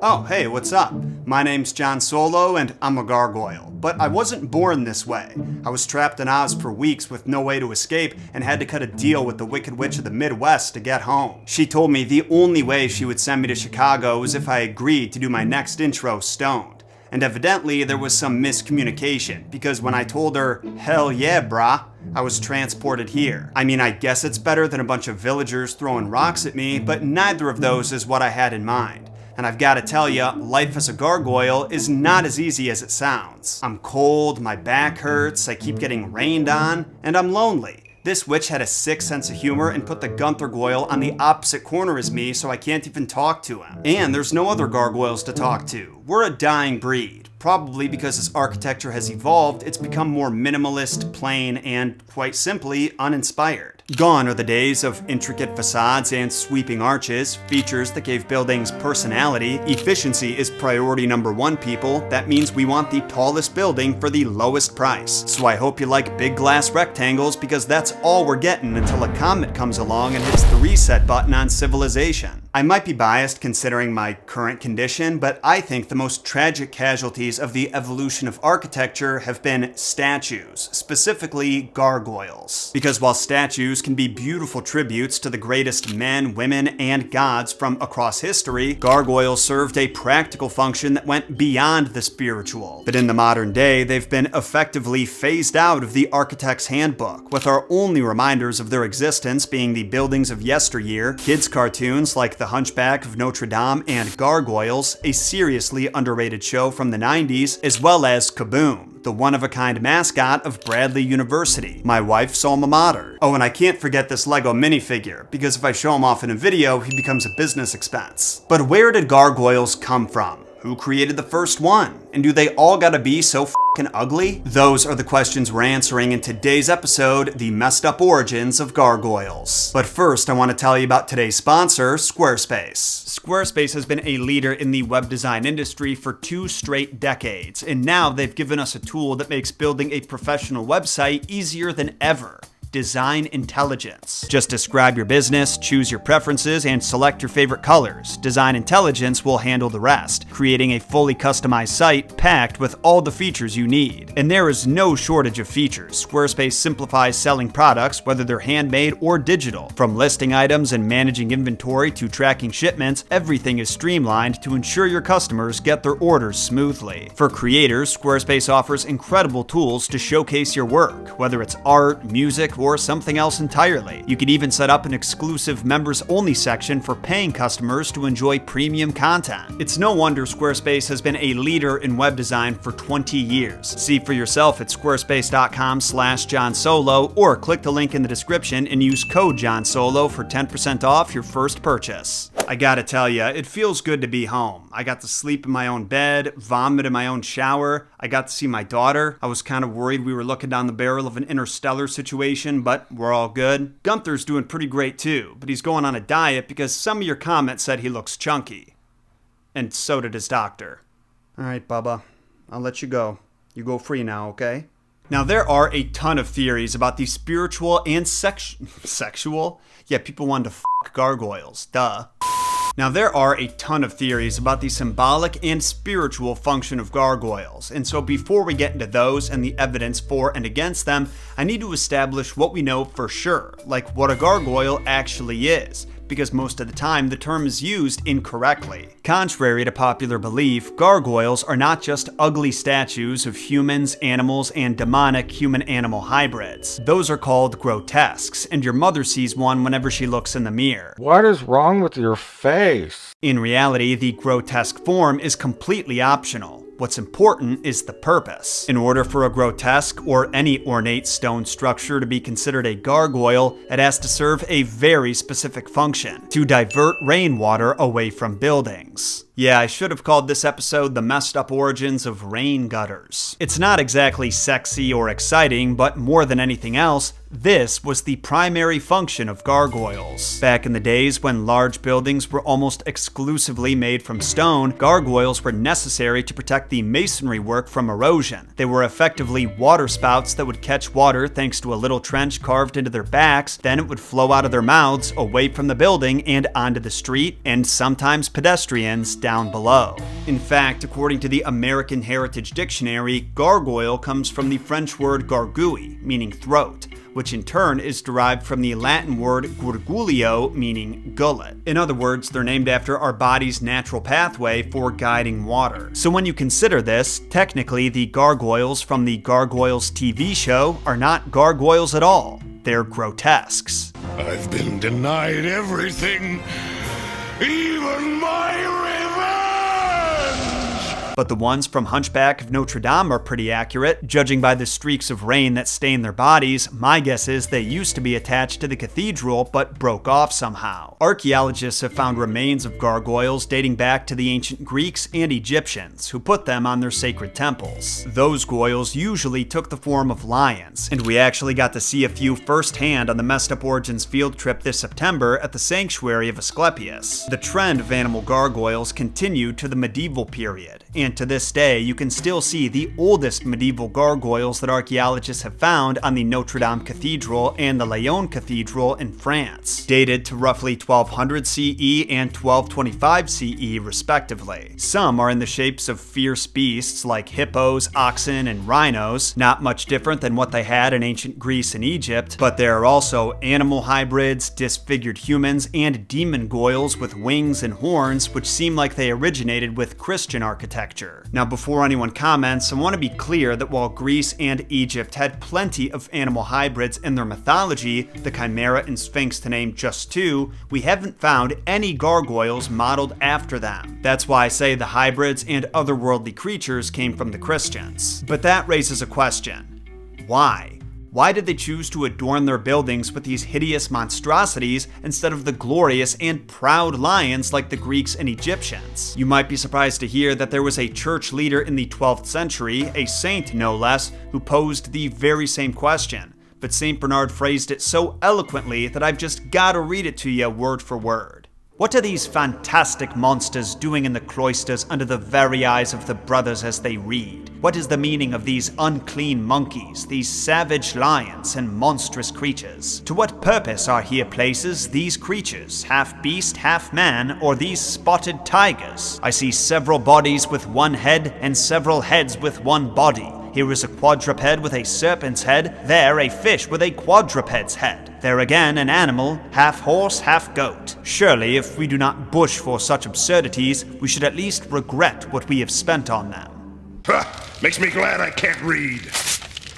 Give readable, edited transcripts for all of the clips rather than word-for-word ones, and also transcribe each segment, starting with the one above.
Oh, hey, what's up? My name's Jon Solo, and I'm a gargoyle. But I wasn't born this way. I was trapped in Oz for weeks with no way to escape and had to cut a deal with the Wicked Witch of the Midwest to get home. She told me the only way she would send me to Chicago was if I agreed to do my next intro stoned. And evidently there was some miscommunication, because when I told her, hell yeah, brah, I was transported here. I mean, I guess it's better than a bunch of villagers throwing rocks at me, but neither of those is what I had in mind. And I've got to tell you, life as a gargoyle is not as easy as it sounds. I'm cold, my back hurts, I keep getting rained on, and I'm lonely. This witch had a sick sense of humor and put the Gunthergoyle on the opposite corner as me, so I can't even talk to him. And there's no other gargoyles to talk to. We're a dying breed. Probably because as architecture has evolved, it's become more minimalist, plain, and, quite simply, uninspired. Gone are the days of intricate facades and sweeping arches, features that gave buildings personality. Efficiency is priority number one, people. That means we want the tallest building for the lowest price. So I hope you like big glass rectangles, because that's all we're getting until a comet comes along and hits the reset button on civilization. I might be biased considering my current condition, but I think the most tragic casualties of the evolution of architecture have been statues, specifically gargoyles. Because while statues can be beautiful tributes to the greatest men, women, and gods from across history, gargoyles served a practical function that went beyond the spiritual. But in the modern day, they've been effectively phased out of the architect's handbook, with our only reminders of their existence being the buildings of yesteryear, kids' cartoons like The Hunchback of Notre Dame and Gargoyles, a seriously underrated show from the 90s, as well as Kaboom, the one-of-a-kind mascot of Bradley University, my wife's alma mater. Oh, and I can't forget this Lego minifigure, because if I show him off in a video, he becomes a business expense. But where did gargoyles come from? Who created the first one? And do they all gotta be so f***ing ugly? Those are the questions we're answering in today's episode, The Messed Up Origins of Gargoyles. But first, I want to tell you about today's sponsor, Squarespace. Squarespace has been a leader in the web design industry for 2 straight decades, and now they've given us a tool that makes building a professional website easier than ever. Design Intelligence. Just describe your business, choose your preferences, and select your favorite colors. Design Intelligence will handle the rest, creating a fully customized site packed with all the features you need. And there is no shortage of features. Squarespace simplifies selling products, whether they're handmade or digital. From listing items and managing inventory to tracking shipments, everything is streamlined to ensure your customers get their orders smoothly. For creators, Squarespace offers incredible tools to showcase your work, whether it's art, music, or something else entirely. You can even set up an exclusive members-only section for paying customers to enjoy premium content. It's no wonder Squarespace has been a leader in web design for 20 years. See for yourself at squarespace.com/JonSolo, or click the link in the description and use code JOHNSOLO for 10% off your first purchase. I gotta tell ya, it feels good to be home. I got to sleep in my own bed, vomit in my own shower. I got to see my daughter. I was kind of worried we were looking down the barrel of an interstellar situation, but we're all good. Gunther's doing pretty great too, but he's going on a diet because some of your comments said he looks chunky. And so did his doctor. Alright, Bubba, I'll let you go. You go free now, okay? Now, there are a ton of theories about the spiritual and sexual? Yeah, people wanted to f*** gargoyles, duh. Now, there are a ton of theories about the symbolic and spiritual function of gargoyles, and so before we get into those and the evidence for and against them, I need to establish what we know for sure, like what a gargoyle actually is, because most of the time the term is used incorrectly. Contrary to popular belief, gargoyles are not just ugly statues of humans, animals, and demonic human-animal hybrids. Those are called grotesques, and your mother sees one whenever she looks in the mirror. What is wrong with your face? In reality, the grotesque form is completely optional. What's important is the purpose. In order for a grotesque or any ornate stone structure to be considered a gargoyle, it has to serve a very specific function: to divert rainwater away from buildings. Yeah, I should have called this episode The Messed Up Origins of Rain Gutters. It's not exactly sexy or exciting, but more than anything else, this was the primary function of gargoyles. Back in the days when large buildings were almost exclusively made from stone, gargoyles were necessary to protect the masonry work from erosion. They were effectively water spouts that would catch water thanks to a little trench carved into their backs, then it would flow out of their mouths away from the building and onto the street, and sometimes pedestrians, down below. In fact, according to the American Heritage Dictionary, gargoyle comes from the French word gargouille, meaning throat, which in turn is derived from the Latin word gurgulio, meaning gullet. In other words, they're named after our body's natural pathway for guiding water. So when you consider this, technically the gargoyles from the Gargoyles TV show are not gargoyles at all. They're grotesques. I've been denied everything, even my revenge! But the ones from Hunchback of Notre Dame are pretty accurate. Judging by the streaks of rain that stain their bodies, my guess is they used to be attached to the cathedral but broke off somehow. Archaeologists have found remains of gargoyles dating back to the ancient Greeks and Egyptians, who put them on their sacred temples. Those goyles usually took the form of lions, and we actually got to see a few firsthand on the Messed Up Origins field trip this September at the sanctuary of Asclepius. The trend of animal gargoyles continued to the medieval period, and to this day, you can still see the oldest medieval gargoyles that archaeologists have found on the Notre Dame Cathedral and the Lyon Cathedral in France, dated to roughly 1200 CE and 1225 CE respectively. Some are in the shapes of fierce beasts like hippos, oxen, and rhinos, not much different than what they had in ancient Greece and Egypt, but there are also animal hybrids, disfigured humans, and demon goyles with wings and horns, which seem like they originated with Christian architecture. Now, before anyone comments, I want to be clear that while Greece and Egypt had plenty of animal hybrids in their mythology, the Chimera and Sphinx to name just two, we haven't found any gargoyles modeled after them. That's why I say the hybrids and otherworldly creatures came from the Christians. But that raises a question. Why? Why did they choose to adorn their buildings with these hideous monstrosities instead of the glorious and proud lions like the Greeks and Egyptians? You might be surprised to hear that there was a church leader in the 12th century, a saint no less, who posed the very same question. But St. Bernard phrased it so eloquently that I've just gotta read it to you word for word. What are these fantastic monsters doing in the cloisters under the very eyes of the brothers as they read? What is the meaning of these unclean monkeys, these savage lions and monstrous creatures? To what purpose are here places these creatures, half beast, half man, or these spotted tigers? I see several bodies with one head and several heads with one body. Here is a quadruped with a serpent's head, there a fish with a quadruped's head. There again an animal, half horse, half goat. Surely, if we do not bush for such absurdities, we should at least regret what we have spent on them. Makes me glad I can't read.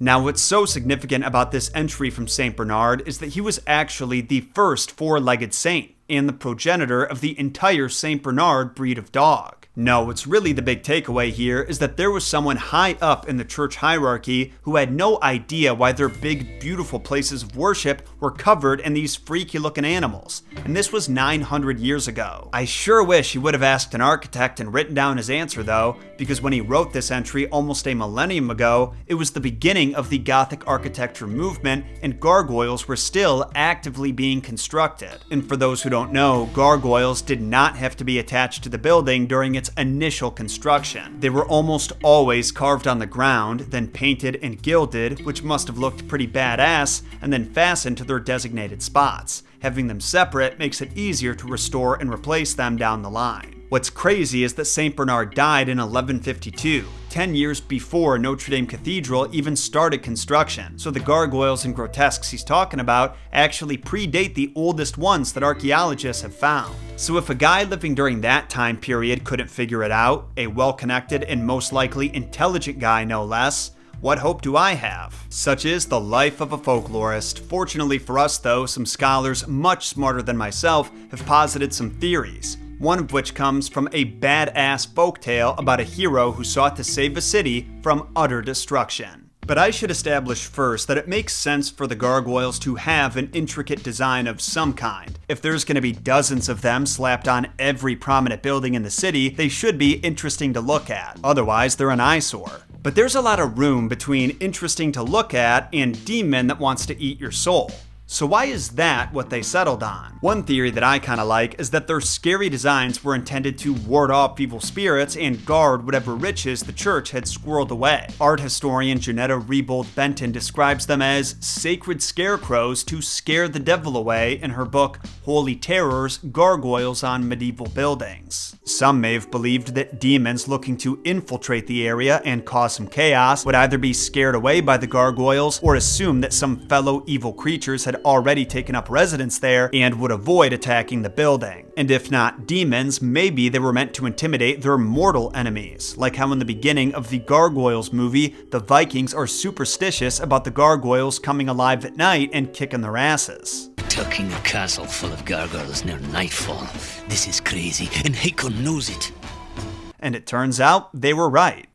Now, what's so significant about this entry from St. Bernard is that he was actually the first four-legged saint and the progenitor of the entire St. Bernard breed of dog. No, what's really the big takeaway here is that there was someone high up in the church hierarchy who had no idea why their big, beautiful places of worship were covered in these freaky-looking animals. And this was 900 years ago. I sure wish he would have asked an architect and written down his answer though, because when he wrote this entry almost a millennium ago, it was the beginning of the Gothic architecture movement, and gargoyles were still actively being constructed. And for those who don't know, gargoyles did not have to be attached to the building during its initial construction. They were almost always carved on the ground, then painted and gilded, which must have looked pretty badass, and then fastened to their designated spots. Having them separate makes it easier to restore and replace them down the line. What's crazy is that St. Bernard died in 1152, 10 years before Notre Dame Cathedral even started construction, so the gargoyles and grotesques he's talking about actually predate the oldest ones that archaeologists have found. So if a guy living during that time period couldn't figure it out, a well-connected and most likely intelligent guy no less, what hope do I have? Such is the life of a folklorist. Fortunately for us though, some scholars much smarter than myself have posited some theories, one of which comes from a badass folktale about a hero who sought to save a city from utter destruction. But I should establish first that it makes sense for the gargoyles to have an intricate design of some kind. If there's going to be dozens of them slapped on every prominent building in the city, they should be interesting to look at. Otherwise, they're an eyesore. But there's a lot of room between interesting to look at and demon that wants to eat your soul. So why is that what they settled on? One theory that I kinda like is that their scary designs were intended to ward off evil spirits and guard whatever riches the church had squirreled away. Art historian Janetta Rebold Benton describes them as sacred scarecrows to scare the devil away in her book Holy Terrors: Gargoyles on Medieval Buildings. Some may have believed that demons looking to infiltrate the area and cause some chaos would either be scared away by the gargoyles or assume that some fellow evil creatures had already taken up residence there and would avoid attacking the building. And if not demons, maybe they were meant to intimidate their mortal enemies, like how in the beginning of the Gargoyles movie, the Vikings are superstitious about the gargoyles coming alive at night and kicking their asses. Tucking a castle full of gargoyles near nightfall. This is crazy, and Hakon knows it. And it turns out they were right.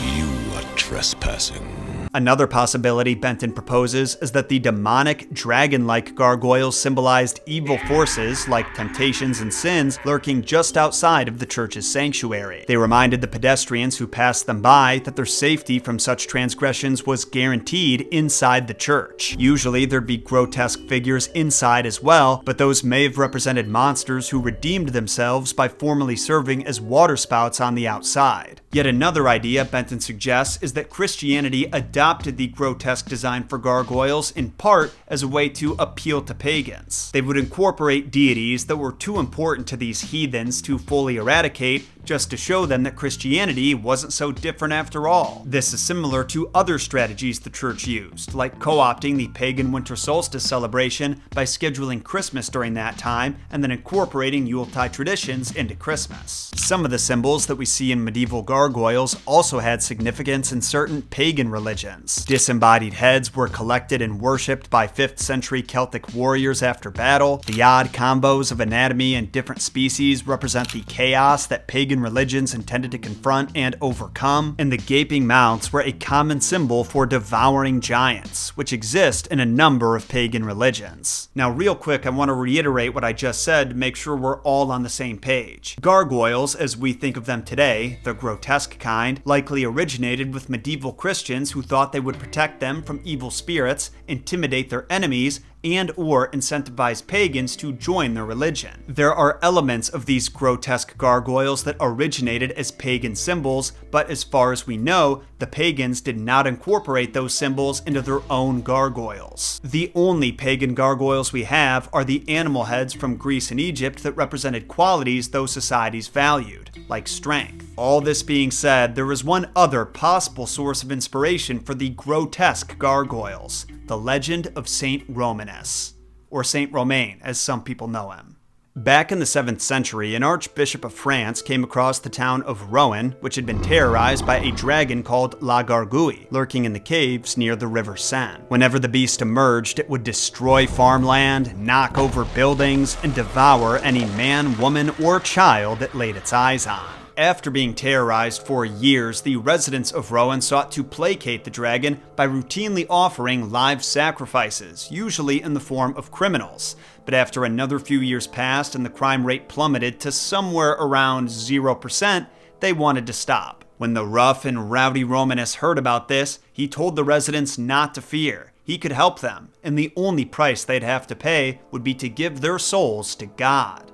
You are trespassing. Another possibility Benton proposes is that the demonic, dragon-like gargoyles symbolized evil forces like temptations and sins lurking just outside of the church's sanctuary. They reminded the pedestrians who passed them by that their safety from such transgressions was guaranteed inside the church. Usually there'd be grotesque figures inside as well, but those may have represented monsters who redeemed themselves by formerly serving as waterspouts on the outside. Yet another idea Benton suggests is that Christianity adopted the grotesque design for gargoyles in part as a way to appeal to pagans. They would incorporate deities that were too important to these heathens to fully eradicate, just to show them that Christianity wasn't so different after all. This is similar to other strategies the church used, like co-opting the pagan winter solstice celebration by scheduling Christmas during that time and then incorporating Yuletide traditions into Christmas. Some of the symbols that we see in medieval gargoyles also had significance in certain pagan religions. Disembodied heads were collected and worshipped by 5th century Celtic warriors after battle. The odd combos of anatomy and different species represent the chaos that pagan religions intended to confront and overcome, and the gaping mouths were a common symbol for devouring giants, which exist in a number of pagan religions. Now real quick, I want to reiterate what I just said to make sure we're all on the same page. Gargoyles, as we think of them today, the grotesque kind, likely originated with medieval Christians who thought they would protect them from evil spirits, intimidate their enemies, and or incentivize pagans to join their religion. There are elements of these grotesque gargoyles that originated as pagan symbols, but as far as we know, the pagans did not incorporate those symbols into their own gargoyles. The only pagan gargoyles we have are the animal heads from Greece and Egypt that represented qualities those societies valued, like strength. All this being said, there is one other possible source of inspiration for the grotesque gargoyles: the legend of Saint Romanus, or Saint Romain, as some people know him. Back in the 7th century, an archbishop of France came across the town of Rouen, which had been terrorized by a dragon called La Gargouille, lurking in the caves near the river Seine. Whenever the beast emerged, it would destroy farmland, knock over buildings, and devour any man, woman, or child it laid its eyes on. After being terrorized for years, the residents of Rouen sought to placate the dragon by routinely offering live sacrifices, usually in the form of criminals. But after another few years passed and the crime rate plummeted to somewhere around 0%, they wanted to stop. When the rough and rowdy Romanus heard about this, he told the residents not to fear. He could help them, and the only price they'd have to pay would be to give their souls to God.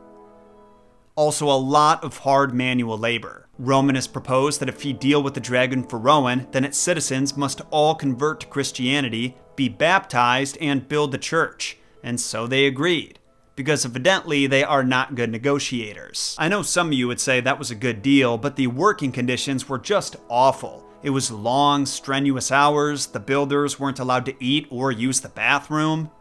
Also, a lot of hard manual labor. Romanus proposed that if he deal with the dragon for Rouen, then its citizens must all convert to Christianity, be baptized, and build a church. And so they agreed, because evidently they are not good negotiators. I know some of you would say that was a good deal, but the working conditions were just awful. It was long, strenuous hours, the builders weren't allowed to eat or use the bathroom.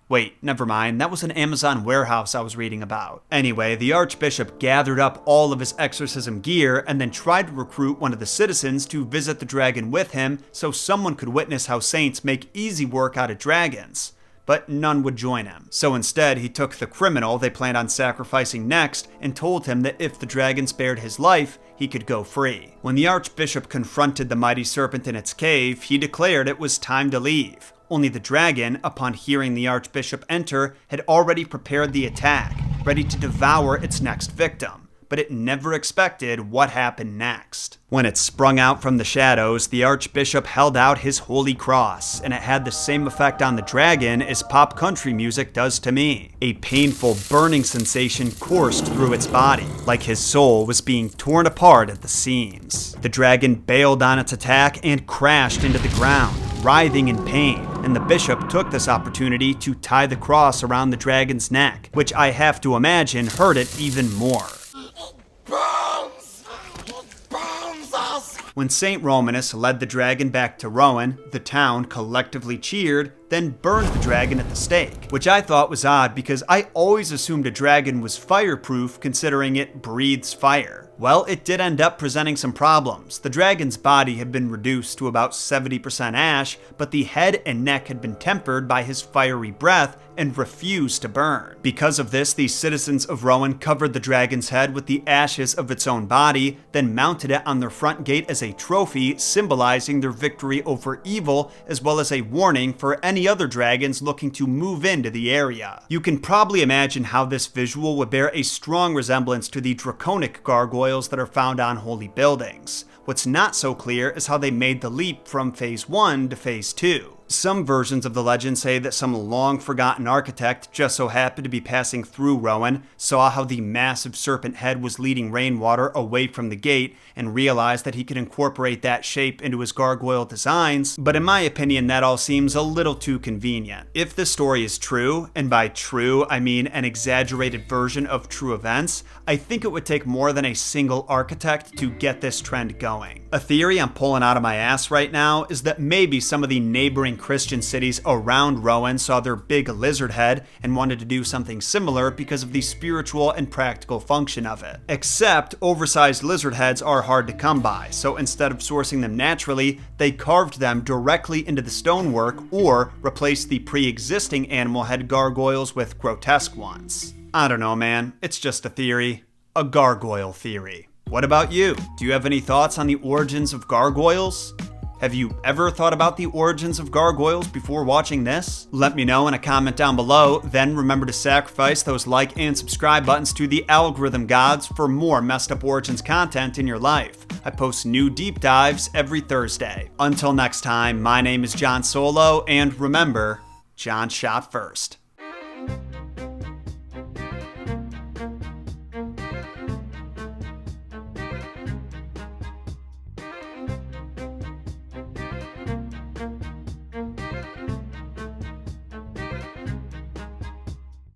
Wait, never mind, that was an Amazon warehouse I was reading about. Anyway, the archbishop gathered up all of his exorcism gear and then tried to recruit one of the citizens to visit the dragon with him so someone could witness how saints make easy work out of dragons. But none would join him. So instead, he took the criminal they planned on sacrificing next and told him that if the dragon spared his life, he could go free. When the archbishop confronted the mighty serpent in its cave, he declared it was time to leave. Only the dragon, upon hearing the archbishop enter, had already prepared the attack, ready to devour its next victim. but it never expected what happened next. When it sprung out from the shadows, the Archbishop held out his holy cross, and it had the same effect on the dragon as pop country music does to me. A painful burning sensation coursed through its body, like his soul was being torn apart at the seams. The dragon bailed on its attack and crashed into the ground, writhing in pain, and the bishop took this opportunity to tie the cross around the dragon's neck, which I have to imagine hurt it even more. When St. Romanus led the dragon back to Rowan, the town collectively cheered, then burned the dragon at the stake, which I thought was odd because I always assumed a dragon was fireproof considering it breathes fire. Well, it did end up presenting some problems. The dragon's body had been reduced to about 70% ash, but the head and neck had been tempered by his fiery breath and refused to burn. Because of this, the citizens of Rowan covered the dragon's head with the ashes of its own body, then mounted it on their front gate as a trophy, symbolizing their victory over evil, as well as a warning for any other dragons looking to move into the area. You can probably imagine how this visual would bear a strong resemblance to the draconic gargoyles that are found on holy buildings. What's not so clear is how they made the leap from Phase 1 to Phase 2. Some versions of the legend say that some long-forgotten architect just so happened to be passing through Rowan, saw how the massive serpent head was leading rainwater away from the gate, and realized that he could incorporate that shape into his gargoyle designs, but in my opinion that all seems a little too convenient. If this story is true, and by true I mean an exaggerated version of true events, I think it would take more than a single architect to get this trend going. A theory I'm pulling out of my ass right now is that maybe some of the neighboring Christian cities around Rowan saw their big lizard head and wanted to do something similar because of the spiritual and practical function of it. Except oversized lizard heads are hard to come by, so instead of sourcing them naturally, they carved them directly into the stonework or replaced the pre-existing animal head gargoyles with grotesque ones. I don't know, man. It's just a theory. A gargoyle theory. What about you? Do you have any thoughts on the origins of gargoyles? Have you ever thought about the origins of gargoyles before watching this? Let me know in a comment down below, then remember to sacrifice those like and subscribe buttons to the algorithm gods for more messed up origins content in your life. I post new deep dives every Thursday. Until next time, my name is Jon Solo, and remember, Jon shot first.